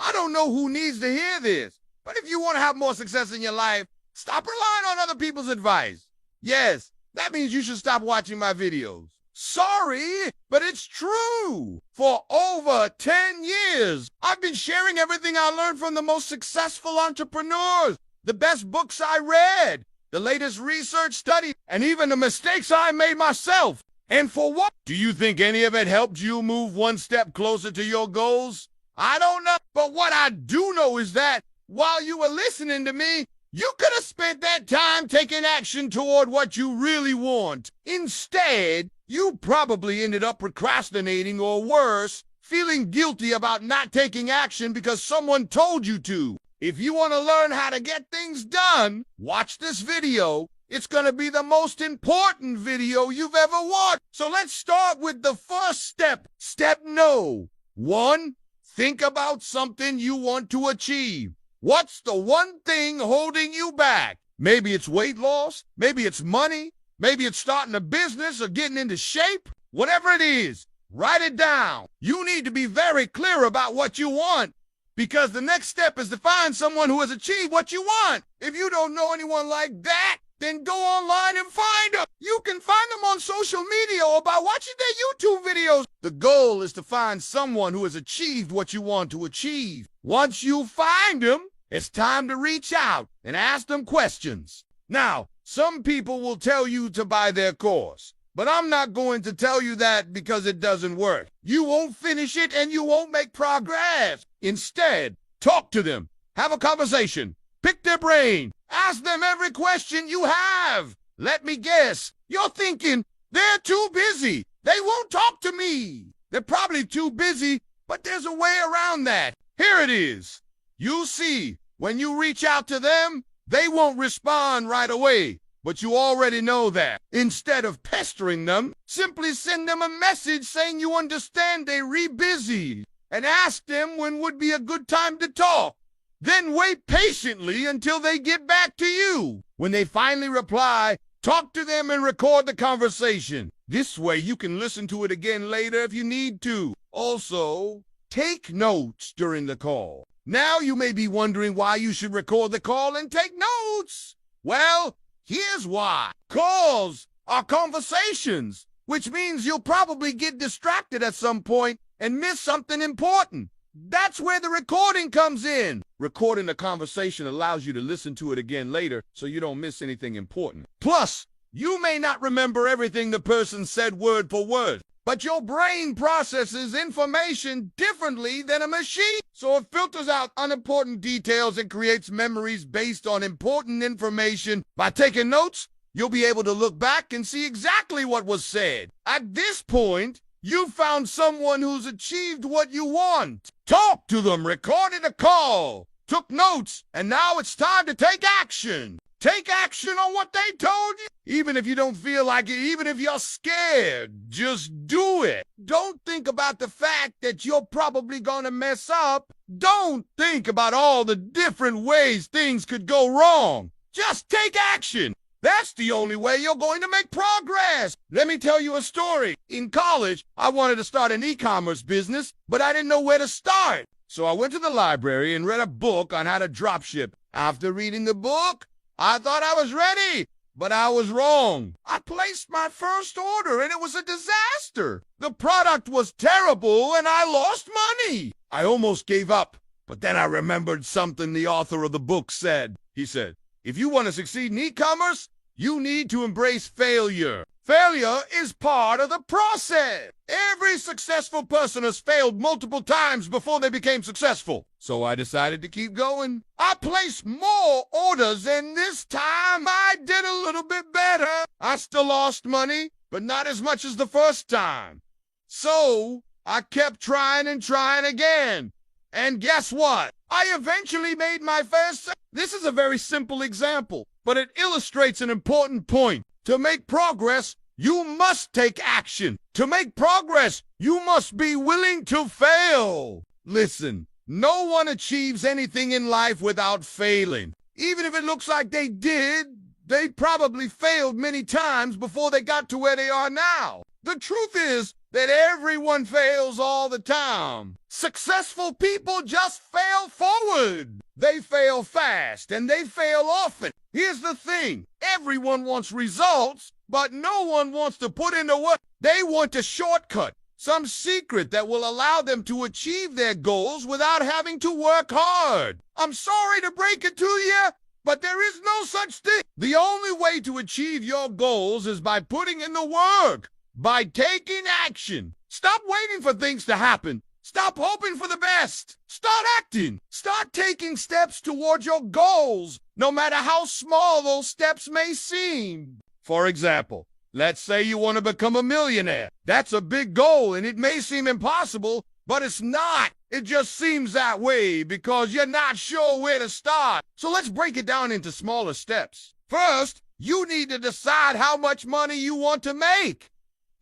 I don't know who needs to hear this, but if you want to have more success in your life, stop relying on other people's advice. Yes, that means you should stop watching my videos. Sorry, but it's true. For over 10 years, I've been sharing everything I learned from the most successful entrepreneurs, the best books I read, the latest research study, and even the mistakes I made myself. And for what? Do you think any of it helped you move one step closer to your goals? I don't know, but what I do know is that while you were listening to me, you could have spent that time taking action toward what you really want. Instead, you probably ended up procrastinating or worse, feeling guilty about not taking action because someone told you to. If you want to learn how to get things done, watch this video. It's going to be the most important video you've ever watched. So let's start with the first step. Step no. 1. Think about something you want to achieve. What's the one thing holding you back? Maybe it's weight loss. Maybe it's money. Maybe it's starting a business or getting into shape. Whatever it is, write it down. You need to be very clear about what you want, because the next step is to find someone who has achieved what you want. If you don't know anyone like that, then go online and find them. You can find them on social media or by watching their YouTube videos. The goal is to find someone who has achieved what you want to achieve. Once you find them, it's time to reach out and ask them questions. Now, some people will tell you to buy their course, but I'm not going to tell you that because it doesn't work. You won't finish it and you won't make progress. Instead, talk to them, have a conversation, pick their brain, ask them every question you have. Let me guess, you're thinking, they're too busy. They won't talk to me. They're probably too busy, but there's a way around that. Here it is. You see, when you reach out to them, they won't respond right away, but you already know that. Instead of pestering them, simply send them a message saying you understand they're busy and ask them when would be a good time to talk. Then wait patiently until they get back to you. When they finally reply, talk to them and record the conversation. This way you can listen to it again later if you need to. Also, take notes during the call. Now you may be wondering why you should record the call and take notes. Well, here's why. Calls are conversations, which means you'll probably get distracted at some point and miss something important. That's where the recording comes in. Recording the conversation allows you to listen to it again later so you don't miss anything important. Plus, you may not remember everything the person said word for word, but your brain processes information differently than a machine. So it filters out unimportant details and creates memories based on important information. By taking notes, you'll be able to look back and see exactly what was said. At this point, you found someone who's achieved what you want. Talk to them, recorded a call, took notes, and now it's time to take action. Take action on what they told you. Even if you don't feel like it, even if you're scared, just do it. Don't think about the fact that you're probably gonna mess up. Don't think about all the different ways things could go wrong. Just take action. That's the only way you're going to make progress. Let me tell you a story. In college, I wanted to start an e-commerce business, but I didn't know where to start. So I went to the library and read a book on how to dropship. After reading the book, I thought I was ready, but I was wrong. I placed my first order and it was a disaster. The product was terrible and I lost money. I almost gave up, but then I remembered something the author of the book said. He said, if you want to succeed in e-commerce, you need to embrace failure. Failure is part of the process. Every successful person has failed multiple times before they became successful. So I decided to keep going. I placed more orders, and this time I did a little bit better. I still lost money, but not as much as the first time. So I kept trying and trying again. And guess what? I eventually made my first. This is a very simple example, but it illustrates an important point. To make progress, you must take action. To make progress, you must be willing to fail. Listen, no one achieves anything in life without failing. Even if it looks like they did, they probably failed many times before they got to where they are now. The truth is, that everyone fails all the time. Successful people just fail forward. They fail fast and they fail often. Here's the thing. Everyone wants results, but no one wants to put in the work. They want a shortcut, some secret that will allow them to achieve their goals without having to work hard. I'm sorry to break it to you, but there is no such thing. The only way to achieve your goals is by putting in the work, by taking action. Stop waiting for things to happen. Stop hoping for the best. Start acting. Start taking steps towards your goals, no matter how small those steps may seem. For example, let's say you want to become a millionaire. That's a big goal, and it may seem impossible, but it's not. It just seems that way because you're not sure where to start. So let's break it down into smaller steps. First, you need to decide how much money you want to make.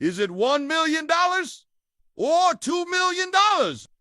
Is it $1 million or $2 million?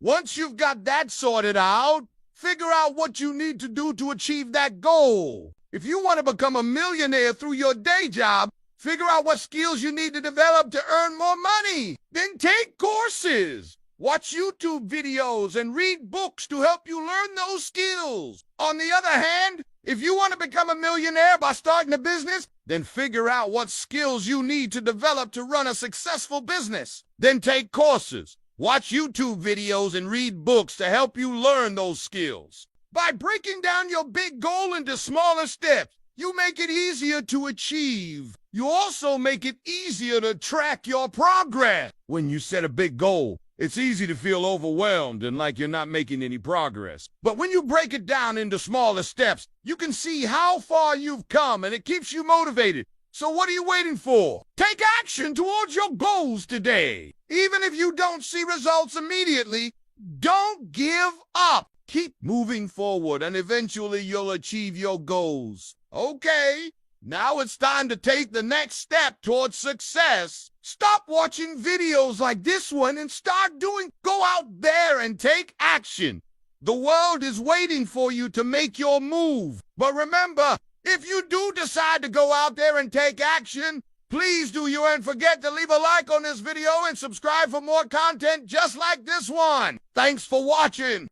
Once you've got that sorted out, figure out what you need to do to achieve that goal. If you want to become a millionaire through your day job, figure out what skills you need to develop to earn more money. Then take courses. Watch YouTube videos and read books to help you learn those skills. On the other hand, if you want to become a millionaire by starting a business, then figure out what skills you need to develop to run a successful business. Then take courses. Watch YouTube videos and read books to help you learn those skills. By breaking down your big goal into smaller steps, you make it easier to achieve. You also make it easier to track your progress. When you set a big goal, it's easy to feel overwhelmed and like you're not making any progress. But when you break it down into smaller steps, you can see how far you've come and it keeps you motivated. So what are you waiting for? Take action towards your goals today. Even if you don't see results immediately, don't give up. Keep moving forward and eventually you'll achieve your goals. Okay, now it's time to take the next step towards success. Stop watching videos like this one and start doing. Go out there and take action. The world is waiting for you to make your move. But remember, if you do decide to go out there and take action, please do you and forget to leave a like on this video and subscribe for more content just like this one. Thanks for watching.